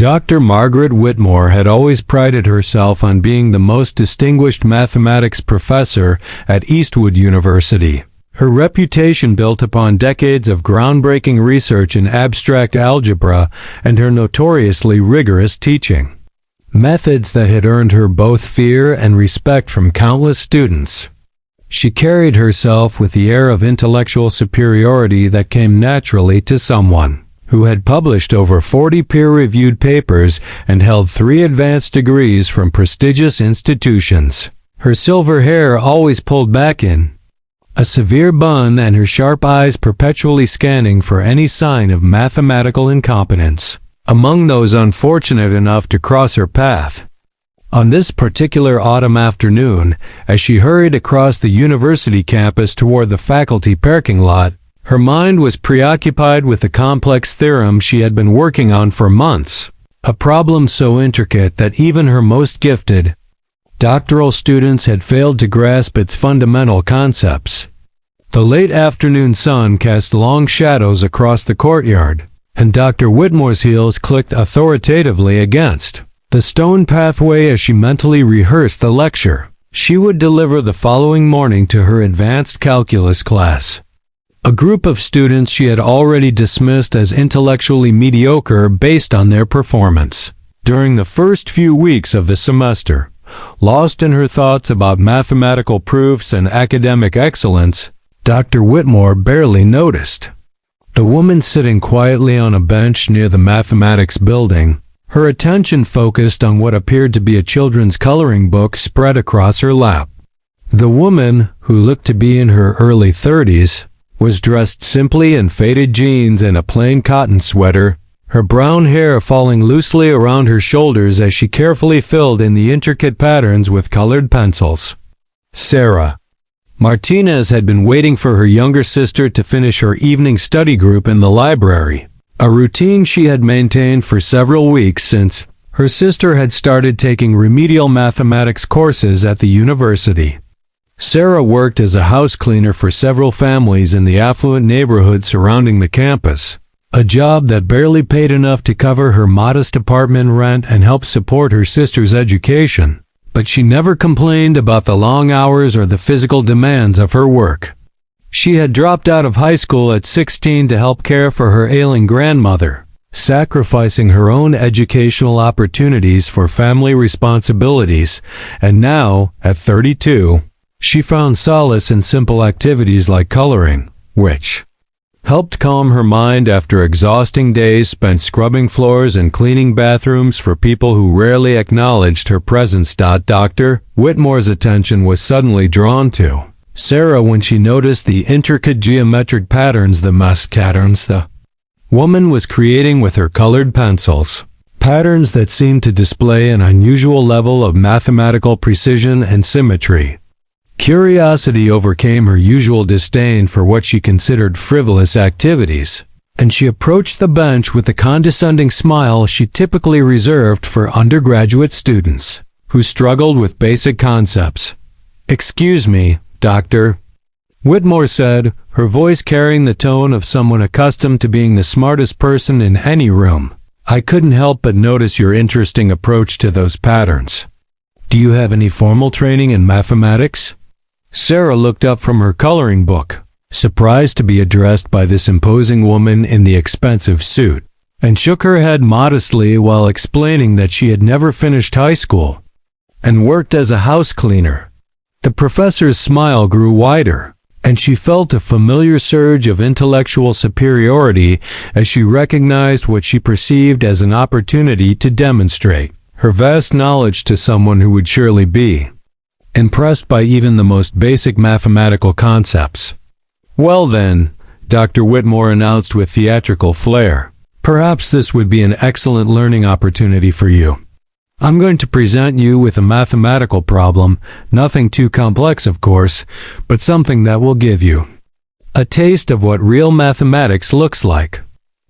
Dr. Margaret Whitmore had always prided herself on being the most distinguished mathematics professor at Eastwood University. Her reputation built upon decades of groundbreaking research in abstract algebra and her notoriously rigorous teaching. Methods that had earned her both fear and respect from countless students. She carried herself with the air of intellectual superiority that came naturally to someone who had published over 40 peer-reviewed papers and held 3 advanced degrees from prestigious institutions. Her silver hair always pulled back in a severe bun and her sharp eyes perpetually scanning for any sign of mathematical incompetence among those unfortunate enough to cross her path. On this particular autumn afternoon, as she hurried across the university campus toward the faculty parking lot, her mind was preoccupied with the complex theorem she had been working on for months, a problem so intricate that even her most gifted doctoral students had failed to grasp its fundamental concepts. The late afternoon sun cast long shadows across the courtyard, and Dr. Whitmore's heels clicked authoritatively against the stone pathway as she mentally rehearsed the lecture she would deliver the following morning to her advanced calculus class. A group of students she had already dismissed as intellectually mediocre based on their performance during the first few weeks of the semester. Lost in her thoughts about mathematical proofs and academic excellence, Dr. Whitmore barely noticed the woman sitting quietly on a bench near the mathematics building, her attention focused on what appeared to be a children's coloring book spread across her lap. The woman, who looked to be in her early 30s, was dressed simply in faded jeans and a plain cotton sweater, her brown hair falling loosely around her shoulders as she carefully filled in the intricate patterns with colored pencils. Sarah Martinez had been waiting for her younger sister to finish her evening study group in the library, a routine she had maintained for several weeks since her sister had started taking remedial mathematics courses at the university. Sarah worked as a house cleaner for several families in the affluent neighborhood surrounding the campus, a job that barely paid enough to cover her modest apartment rent and help support her sister's education, but she never complained about the long hours or the physical demands of her work. She had dropped out of high school at 16 to help care for her ailing grandmother, sacrificing her own educational opportunities for family responsibilities, and now, at 32, she found solace in simple activities like coloring, which helped calm her mind after exhausting days spent scrubbing floors and cleaning bathrooms for people who rarely acknowledged her presence. Dr. Whitmore's attention was suddenly drawn to Sarah when she noticed the intricate geometric patterns the woman was creating with her colored pencils. Patterns that seemed to display an unusual level of mathematical precision and symmetry. Curiosity overcame her usual disdain for what she considered frivolous activities, and she approached the bench with the condescending smile she typically reserved for undergraduate students who struggled with basic concepts. "Excuse me, Doctor," Whitmore said, her voice carrying the tone of someone accustomed to being the smartest person in any room. "I couldn't help but notice your interesting approach to those patterns. Do you have any formal training in mathematics?" Sarah looked up from her coloring book, surprised to be addressed by this imposing woman in the expensive suit, and shook her head modestly while explaining that she had never finished high school and worked as a house cleaner. The professor's smile grew wider, and she felt a familiar surge of intellectual superiority as she recognized what she perceived as an opportunity to demonstrate her vast knowledge to someone who would surely be impressed by even the most basic mathematical concepts. "Well then," Dr. Whitmore announced with theatrical flair, "perhaps this would be an excellent learning opportunity for you. I'm going to present you with a mathematical problem, nothing too complex of course, but something that will give you a taste of what real mathematics looks like."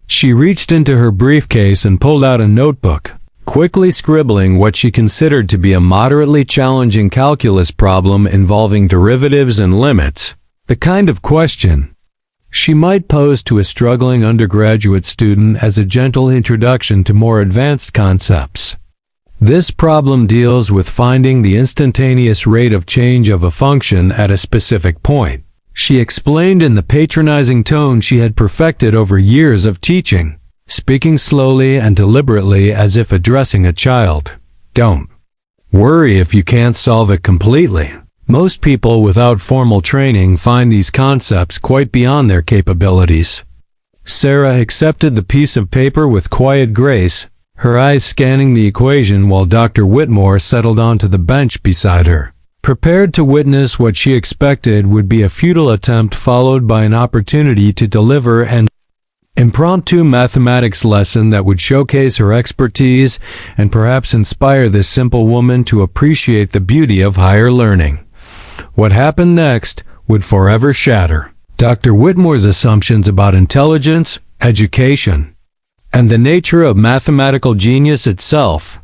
She reached into her briefcase and pulled out a notebook, quickly scribbling what she considered to be a moderately challenging calculus problem involving derivatives and limits, the kind of question She might pose to a struggling undergraduate student as a gentle introduction to more advanced concepts. This problem deals with finding the instantaneous rate of change of a function at a specific point. She explained in the patronizing tone she had perfected over years of teaching, speaking slowly and deliberately as if addressing a child. Don't worry if you can't solve it completely. Most people without formal training find these concepts quite beyond their capabilities. Sarah accepted the piece of paper with quiet grace, her eyes scanning the equation while Dr. Whitmore settled onto the bench beside her, prepared to witness what she expected would be a futile attempt followed by an opportunity to deliver an impromptu mathematics lesson that would showcase her expertise and perhaps inspire this simple woman to appreciate the beauty of higher learning. What happened next would forever shatter Dr. Whitmore's assumptions about intelligence, education, and the nature of mathematical genius itself.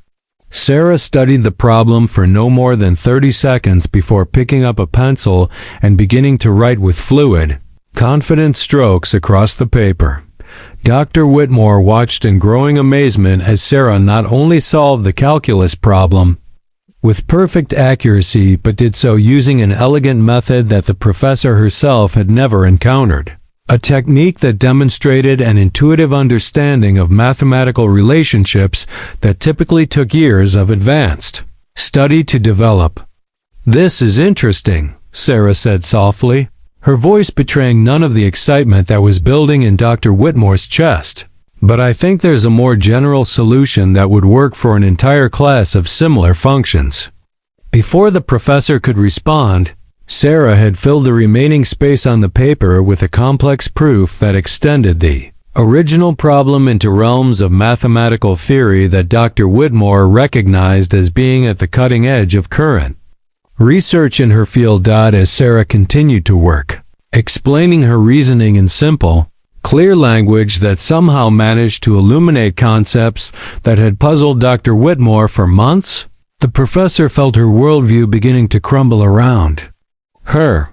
Sarah studied the problem for no more than 30 seconds before picking up a pencil and beginning to write with fluid, confident strokes across the paper. Dr. Whitmore watched in growing amazement as Sarah not only solved the calculus problem with perfect accuracy, but did so using an elegant method that the professor herself had never encountered. A technique that demonstrated an intuitive understanding of mathematical relationships that typically took years of advanced study to develop. "This is interesting," Sarah said softly, her voice betraying none of the excitement that was building in Dr. Whitmore's chest. "But I think there's a more general solution that would work for an entire class of similar functions." Before the professor could respond, Sarah had filled the remaining space on the paper with a complex proof that extended the original problem into realms of mathematical theory that Dr. Whitmore recognized as being at the cutting edge of current research in her field. As Sarah continued to work, explaining her reasoning in simple, clear language that somehow managed to illuminate concepts that had puzzled Dr. Whitmore for months, the professor felt her worldview beginning to crumble around her.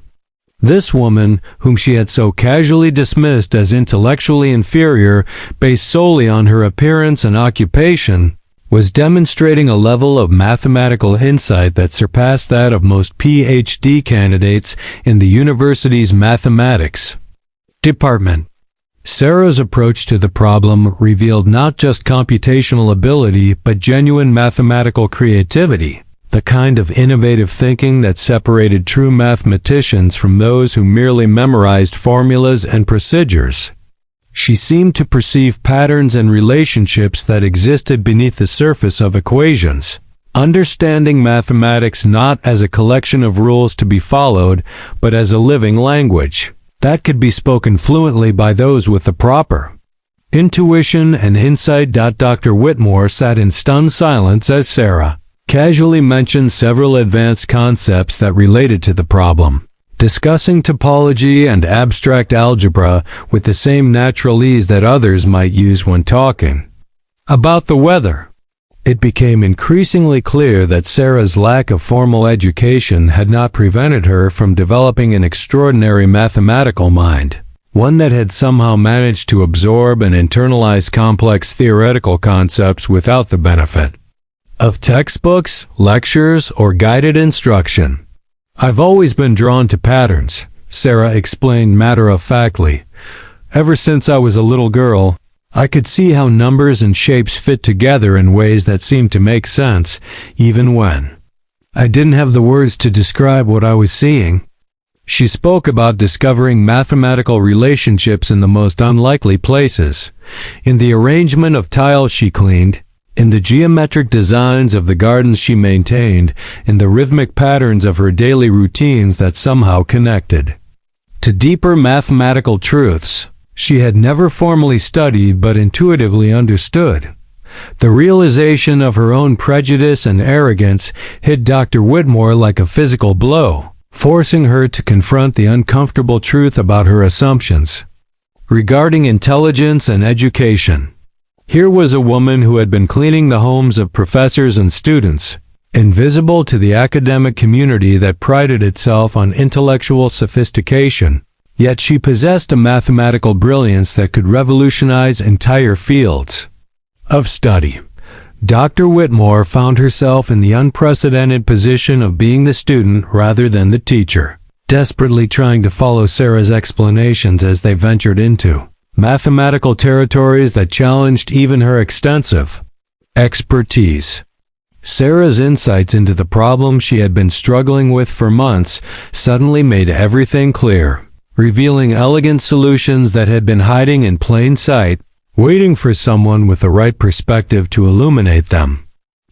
This woman, whom she had so casually dismissed as intellectually inferior based solely on her appearance and occupation, was demonstrating a level of mathematical insight that surpassed that of most PhD candidates in the university's mathematics department. Sarah's approach to the problem revealed not just computational ability but genuine mathematical creativity, the kind of innovative thinking that separated true mathematicians from those who merely memorized formulas and procedures. She seemed to perceive patterns and relationships that existed beneath the surface of equations, understanding mathematics not as a collection of rules to be followed, but as a living language that could be spoken fluently by those with the proper intuition and insight. Dr. Whitmore sat in stunned silence as Sarah casually mentioned several advanced concepts that related to the problem, discussing topology and abstract algebra with the same natural ease that others might use when talking about the weather. It became increasingly clear that Sarah's lack of formal education had not prevented her from developing an extraordinary mathematical mind, one that had somehow managed to absorb and internalize complex theoretical concepts without the benefit of textbooks, lectures, or guided instruction. "I've always been drawn to patterns," Sarah explained matter-of-factly. "Ever since I was a little girl, I could see how numbers and shapes fit together in ways that seemed to make sense, even when I didn't have the words to describe what I was seeing." She spoke about discovering mathematical relationships in the most unlikely places, in the arrangement of tiles she cleaned, in the geometric designs of the gardens she maintained, in the rhythmic patterns of her daily routines that somehow connected to deeper mathematical truths she had never formally studied but intuitively understood. The realization of her own prejudice and arrogance hit Dr. Whitmore like a physical blow, forcing her to confront the uncomfortable truth about her assumptions regarding intelligence and education. Here was a woman who had been cleaning the homes of professors and students, invisible to the academic community that prided itself on intellectual sophistication, Yet she possessed a mathematical brilliance that could revolutionize entire fields of study. Dr. Whitmore found herself in the unprecedented position of being the student rather than the teacher, desperately trying to follow Sarah's explanations as they ventured into mathematical territories that challenged even her extensive expertise. Sarah's insights into the problem she had been struggling with for months suddenly made everything clear, revealing elegant solutions that had been hiding in plain sight, waiting for someone with the right perspective to illuminate them.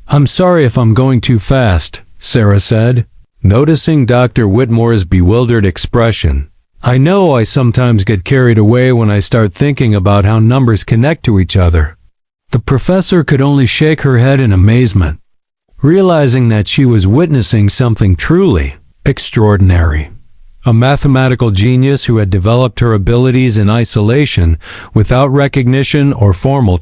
"I'm sorry if I'm going too fast," Sarah said, noticing Dr. Whitmore's bewildered expression. "I know I sometimes get carried away when I start thinking about how numbers connect to each other." The professor could only shake her head in amazement, realizing that she was witnessing something truly extraordinary. A mathematical genius who had developed her abilities in isolation without recognition or formal